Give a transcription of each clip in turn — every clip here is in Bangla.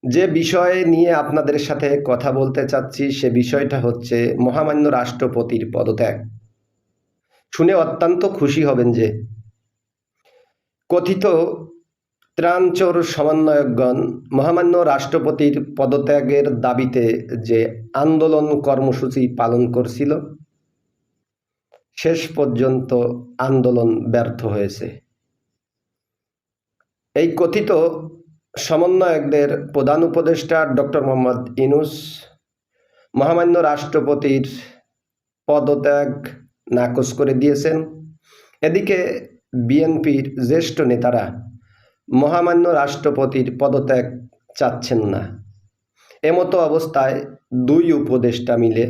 যে বিষয় নিয়ে আপনাদের সাথে কথা বলতে চাচ্ছি সে বিষয়টা হচ্ছে মহামান্য রাষ্ট্রপতির পদত্যাগ। শুনে অত্যন্ত খুশি হবেন যে কথিত ত্রাণচোর সমন্বয়কগণ মহামান্য রাষ্ট্রপতির পদত্যাগের দাবিতে যে আন্দোলন কর্মসূচি পালন করছিল, শেষ পর্যন্ত আন্দোলন ব্যর্থ হয়েছে। এই কথিত সমন্বয়কদের প্রধান উপদেষ্টা ডক্টর মোহাম্মদ ইউনূস মহামান্য রাষ্ট্রপতির পদত্যাগ নাকচ করে দিয়েছেন। এদিকে বিএনপির জ্যেষ্ঠ নেতারা মহামান্য রাষ্ট্রপতির পদত্যাগ চাচ্ছেন না। এমতো অবস্থায় দুই উপদেষ্টা মিলে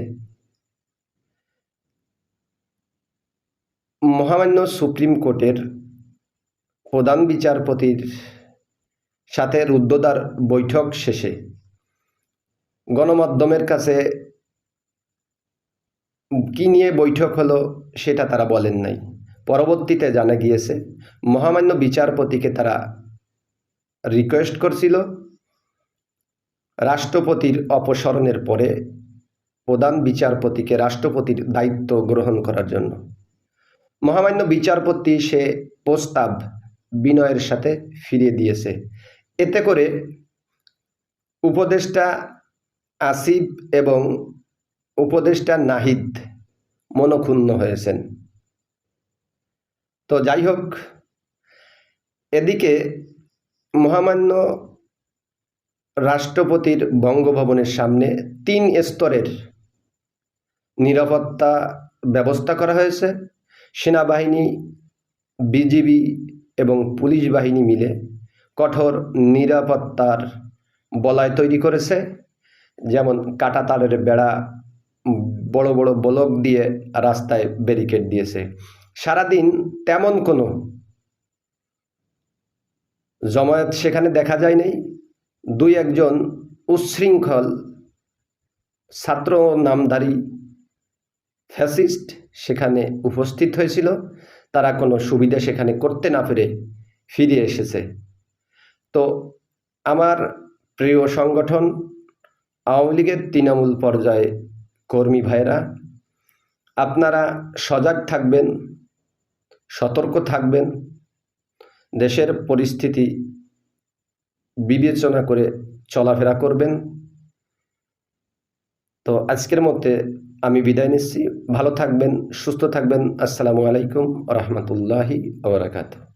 মহামান্য সুপ্রিম কোর্টের প্রধান বিচারপতির সাথে রুদ্ধদ্বার বৈঠক শেষে গণমাধ্যমের কাছে কি নিয়ে বৈঠক হলো সেটা তারা বলেন নাই। পরবর্তীতে জানা গিয়েছে মহামান্য বিচারপতিকে তারা রিকোয়েস্ট করছিল রাষ্ট্রপতির অপসারণের পরে প্রধান বিচারপতিকে রাষ্ট্রপতির দায়িত্ব গ্রহণ করার জন্য। মহামান্য বিচারপতি সে প্রস্তাব বিনয়ের সাথে ফিরিয়ে দিয়েছে। এতে করে উপদেষ্টা আসিফ এবং উপদেষ্টা নাহিদ মনক্ষুণ্ণ হয়েছেন। তো যাই হোক, এদিকে মহামান্য রাষ্ট্রপতির বঙ্গভবনের সামনে 3 স্তরের নিরাপত্তা ব্যবস্থা করা হয়েছে। সেনাবাহিনী, বিজিবি এবং পুলিশ বাহিনী মিলে কঠোর নিরাপত্তার বলয় তৈরি করেছে। যেমন কাঁটা তারের বেড়া, বড় বড় ব্লক দিয়ে রাস্তায় ব্যারিকেড দিয়েছে। সারাদিন তেমন কোনো জমায়েত সেখানে দেখা যায়নি। 2-1জন উচ্ছৃঙ্খল ছাত্র নামধারী ফ্যাসিস্ট সেখানে উপস্থিত হয়েছিল। তারা কোনো সুবিধা সেখানে করতে না পেরে ফিরে এসেছে। তো আমার প্রিয় সংগঠন আওয়ামী লীগের তৃণমূল পর্যায়ে কর্মী ভাইরা, আপনারা সজাগ থাকবেন, সতর্ক থাকবেন, দেশের পরিস্থিতি বিবেচনা করে চলাফেরা করবেন। তো আজকের মধ্যে আমি বিদায় নিচ্ছি। ভালো থাকবেন, সুস্থ থাকবেন। আসসালামু আলাইকুম ওয়া রাহমাতুল্লাহি ওয়া বারাকাতুহু।